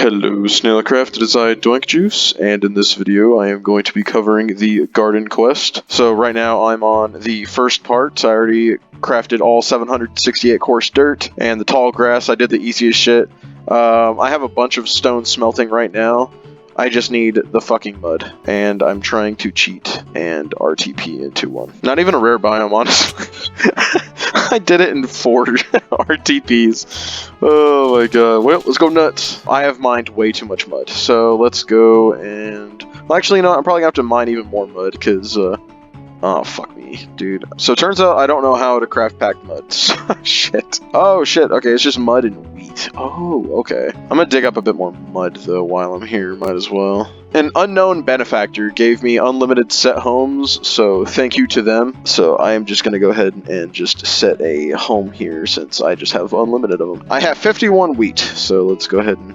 Hello, SnailCraft, it is I, Doink Juice, and in this video I am going to be covering the Garden Quest. So right now I'm on the first part. I already crafted all 768 coarse dirt, and the tall grass I did the easiest shit. I have a bunch of stone smelting right now. I just need the fucking mud, and I'm trying to cheat and RTP into one. Not even a rare biome, honestly. I did it in 4 RTPs. Oh my god. Well, let's go nuts. I have mined way too much mud, so let's go and... Well, actually, you know what? I'm probably gonna have to mine even more mud, because, oh, fuck me, dude. So it turns out I don't know how to craft packed mud. Shit. Oh, shit. Okay, it's just mud and wheat. Oh, okay. I'm gonna dig up a bit more mud, though, while I'm here. Might as well. An unknown benefactor gave me unlimited set homes, so thank you to them. So I am just gonna go ahead and just set a home here, since I just have unlimited of them. I have 51 wheat, so let's go ahead and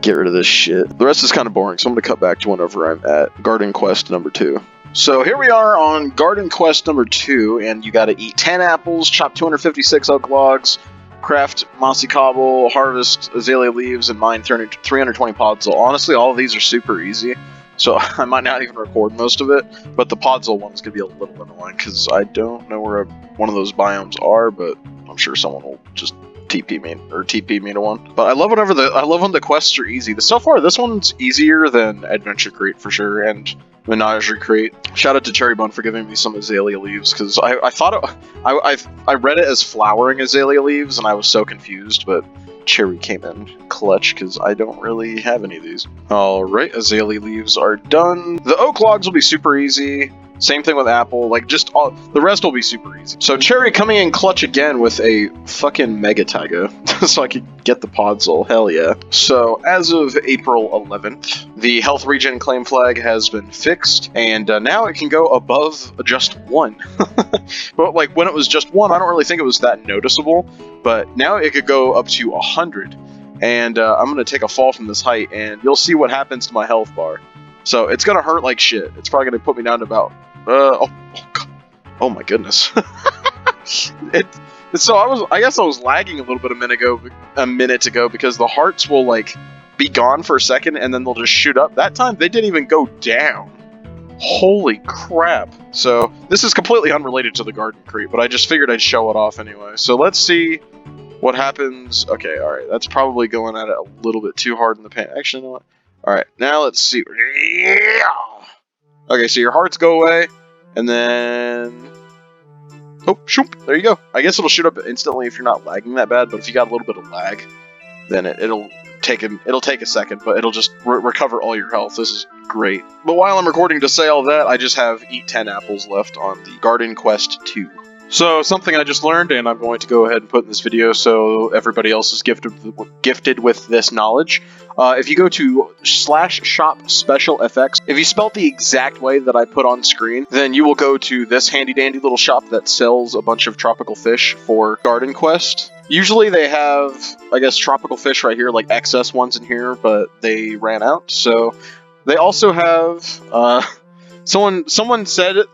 get rid of this shit. The rest is kind of boring, so I'm gonna cut back to whenever I'm at Garden Quest number 2. So here we are on Garden Quest number 2, and you gotta eat 10 apples, chop 256 oak logs, craft mossy cobble, harvest azalea leaves, and mine 320 podzol. Honestly, all of these are super easy, so I might not even record most of it, but the podzol one is gonna be a little annoying, because I don't know where one of those biomes are, but I'm sure someone will just TP me to one. But I love when the quests are easy. So far, this one's easier than Adventure Crate for sure, and Menagerie Crate. Shout out to Cherry Bun for giving me some azalea leaves, because I thought I read it as flowering azalea leaves, and I was so confused, but Cherry came in clutch, because I don't really have any of these. Alright, azalea leaves are done. The oak logs will be super easy. Same thing with apple, like just all the rest will be super easy. So Cherry coming in clutch again with a fucking mega taiga, so I could get the podzol, hell yeah. So as of April 11th, the health regen claim flag has been fixed, and now it can go above just 1. But like when it was just 1, I don't really think it was that noticeable, but now it could go up to 100. And I'm gonna take a fall from this height, and you'll see what happens to my health bar. So it's gonna hurt like shit. It's probably gonna put me down to about oh my goodness. So I guess I was lagging a little bit a minute ago because the hearts will like be gone for a second and then they'll just shoot up. That time they didn't even go down. Holy crap. So this is completely unrelated to the garden crate, but I just figured I'd show it off anyway. So let's see what happens. Okay, alright, that's probably going at it a little bit too hard in the pan. Actually, you know what? Alright, now let's see. Okay, so your hearts go away, and then... Oh, shoop, there you go. I guess it'll shoot up instantly if you're not lagging that bad, but if you got a little bit of lag, then it'll take a second, but it'll just recover all your health. This is great. But while I'm recording to say all that, I just have eat 10 apples left on the Garden Quest 2. So, something I just learned, and I'm going to go ahead and put in this video so everybody else is gifted with this knowledge. If you go to /shop special FX, if you spell it the exact way that I put on screen, then you will go to this handy dandy little shop that sells a bunch of tropical fish for Garden Quest. Usually they have, I guess, tropical fish right here, like excess ones in here, but they ran out. So they also have, someone said it.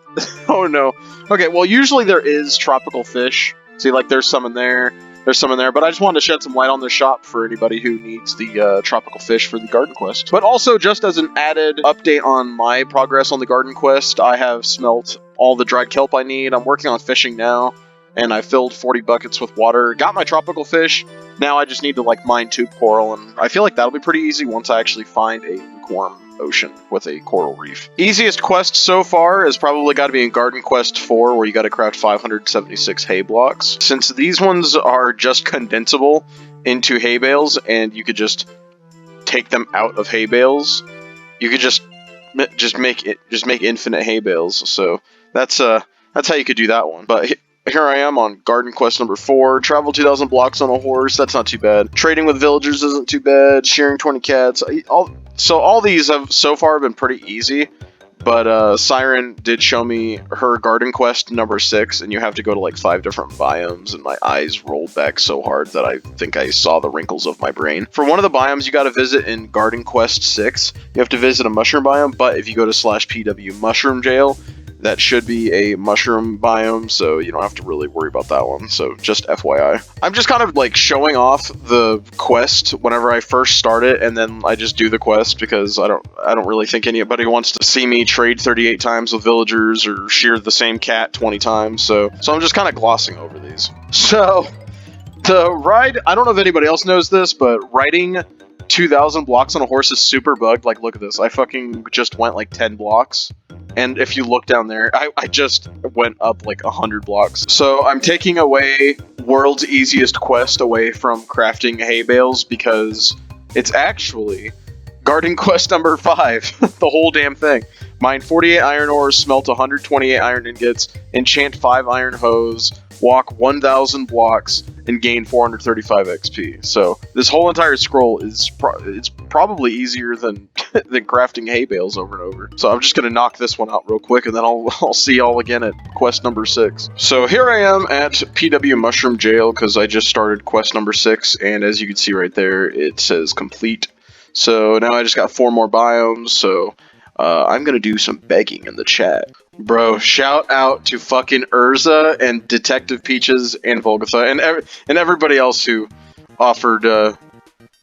Oh no. Okay, well usually there is tropical fish. See, like there's some in there. There's some in there, but I just wanted to shed some light on the shop for anybody who needs the tropical fish for the Garden Quest. But also, just as an added update on my progress on the Garden Quest, I have smelt all the dried kelp I need. I'm working on fishing now, and I filled 40 buckets with water. Got my tropical fish. Now I just need to like mine tube coral, and I feel like that'll be pretty easy once I actually find a lukewarm ocean with a coral reef. Easiest quest so far has probably got to be in Garden Quest 4, where you got to craft 576 hay blocks. Since these ones are just condensable into hay bales, and you could just take them out of hay bales, you could just make infinite hay bales. So that's how you could do that one. But here I am on Garden Quest number 4. Travel 2,000 blocks on a horse. That's not too bad. Trading with villagers isn't too bad. Shearing 20 cats. All these have so far been pretty easy. But Siren did show me her Garden Quest number 6, and you have to go to like 5 different biomes, and my eyes rolled back so hard that I think I saw the wrinkles of my brain. For one of the biomes you got to visit in Garden Quest 6, you have to visit a mushroom biome, but if you go to /PW mushroom jail, that should be a mushroom biome, so you don't have to really worry about that one. So just FYI. I'm just kind of like showing off the quest whenever I first start it, and then I just do the quest because I don't really think anybody wants to see me trade 38 times with villagers or shear the same cat 20 times. So I'm just kind of glossing over these. So the ride, I don't know if anybody else knows this, but riding 2,000 blocks on a horse is super bugged. Like, look at this. I fucking just went like 10 blocks. And if you look down there, I just went up like 100 blocks. So I'm taking away world's easiest quest away from crafting hay bales because it's actually garden quest number 5. The whole damn thing. Mine 48 iron ores, smelt 128 iron ingots, enchant 5 iron hose, walk 1,000 blocks, and gain 435 XP. So this whole entire scroll is it's probably easier than than crafting hay bales over and over. So I'm just gonna knock this one out real quick, and then I'll see y'all again at quest number 6. So here I am at PW Mushroom Jail because I just started quest number 6, and as you can see right there, it says complete. So now I just got 4 more biomes. So I'm gonna do some begging in the chat. Bro, shout out to fucking Urza and Detective Peaches and Volgatha and everybody else who offered to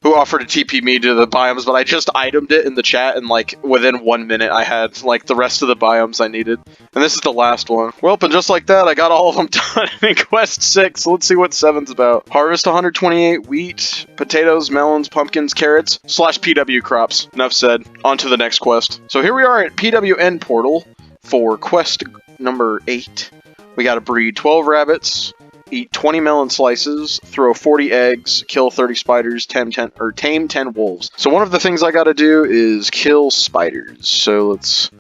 TP me to the biomes, but I just itemed it in the chat, and like within 1 minute I had like the rest of the biomes I needed. And this is the last one. Well, and just like that, I got all of them done in quest 6. So let's see what 7's about. Harvest 128 wheat, potatoes, melons, pumpkins, carrots, / PW crops. Enough said. On to the next quest. So here we are at PWN portal for quest number 8. We gotta breed 12 rabbits, eat 20 melon slices, throw 40 eggs, kill 30 spiders, tame 10 wolves. So one of the things I gotta do is kill spiders. So let's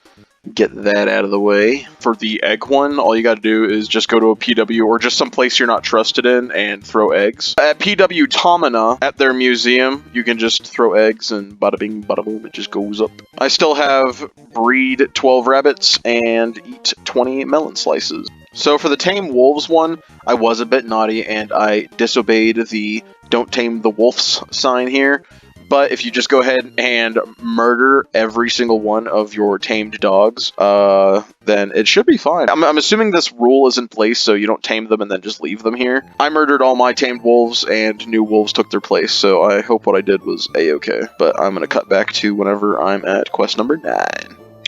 get that out of the way. For the egg one, all you gotta do is just go to a PW or just some place you're not trusted in and throw eggs. At PW Tomina, at their museum, you can just throw eggs and bada bing, bada boom, it just goes up. I still have breed 12 rabbits and eat 20 melon slices. So for the tame wolves one, I was a bit naughty and I disobeyed the don't tame the wolves sign here. But if you just go ahead and murder every single one of your tamed dogs, then it should be fine. I'm assuming this rule is in place so you don't tame them and then just leave them here. I murdered all my tamed wolves and new wolves took their place, so I hope what I did was a-okay. But I'm going to cut back to whenever I'm at quest number 9.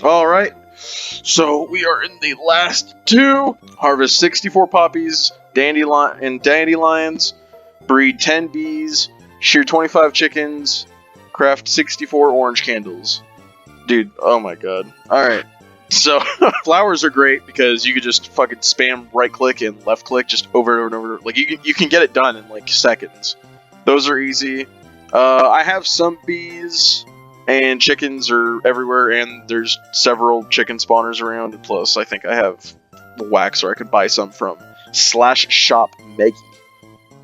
Alright, so we are in the last 2. Harvest 64 poppies, dandelions, breed 10 bees, shear 25 chickens, craft 64 orange candles. Dude, oh my god. Alright, so flowers are great because you could just fucking spam right click and left click just over and over. Like you can get it done in like seconds. Those are easy. I have some bees and chickens are everywhere, and there's several chicken spawners around. Plus, I think I have the wax, or I could buy some from /shop Meggy.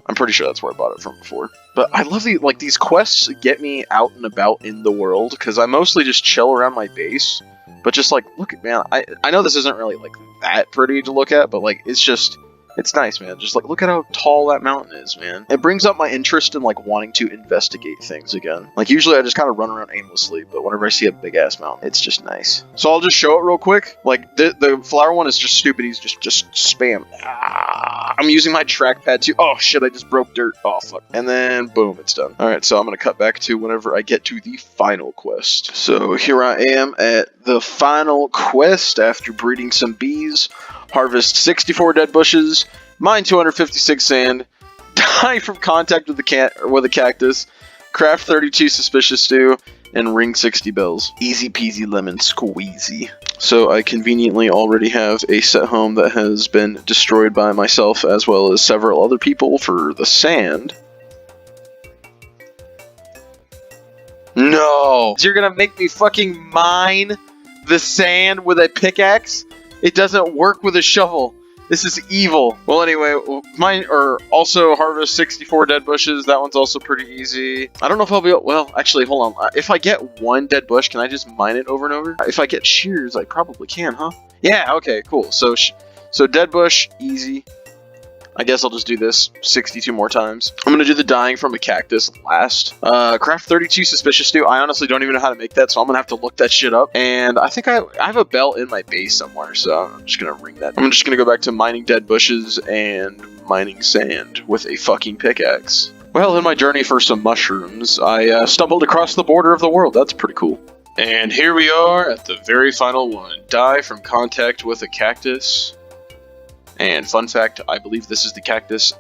I'm pretty sure that's where I bought it from before. But I love these quests get me out and about in the world, because I mostly just chill around my base. But just like, look at, man, I know this isn't really like that pretty to look at, but like it's nice, man. Just like, look at how tall that mountain is, man. It brings up my interest in like wanting to investigate things again. Like usually I just kind of run around aimlessly, but whenever I see a big ass mountain, it's just nice. So I'll just show it real quick. Like the flower one is just stupid. He's just spam. I'm using my trackpad too. Oh shit, I just broke dirt. Oh fuck. And then boom, it's done. All right, so I'm gonna cut back to whenever I get to the final quest. So here I am at the final quest after breeding some bees. Harvest 64 dead bushes, mine 256 sand, die from contact with a cactus, craft 32 suspicious stew, and ring 60 bells. Easy peasy lemon squeezy. So I conveniently already have a set home that has been destroyed by myself as well as several other people for the sand. No! You're gonna make me fucking mine the sand with a pickaxe? It doesn't work with a shovel. This is evil. Well, anyway, mine are also harvest 64 dead bushes. That one's also pretty easy. I don't know if I'll be able, well, actually, hold on. If I get one dead bush, can I just mine it over and over? If I get shears, I probably can, huh? Yeah, okay, cool. So dead bush, easy. I guess I'll just do this 62 more times. I'm gonna do the dying from a cactus last. Craft 32 suspicious stew. I honestly don't even know how to make that, so I'm gonna have to look that shit up. And I think I have a bell in my base somewhere, so I'm just gonna ring that. I'm just gonna go back to mining dead bushes and mining sand with a fucking pickaxe. Well, in my journey for some mushrooms, I stumbled across the border of the world. That's pretty cool. And here we are at the very final one. Die from contact with a cactus. And fun fact, I believe this is the cactus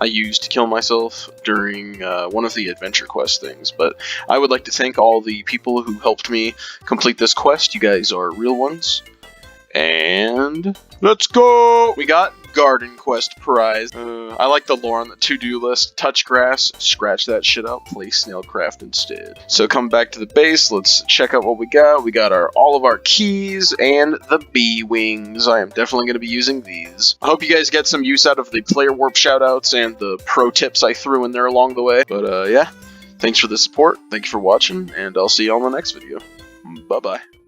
I used to kill myself during one of the adventure quest things. But I would like to thank all the people who helped me complete this quest. You guys are real ones. And let's go! We got Garden Quest prize. I like the lore on the to-do list. Touch grass, scratch that shit out, play SnailCraft instead. So come back to the base, let's check out what we got. We got all of our keys and the bee wings. I am definitely going to be using these. I hope you guys get some use out of the player warp shoutouts and the pro tips I threw in there along the way. But yeah, thanks for the support, thank you for watching, and I'll see you on the next video. Bye-bye.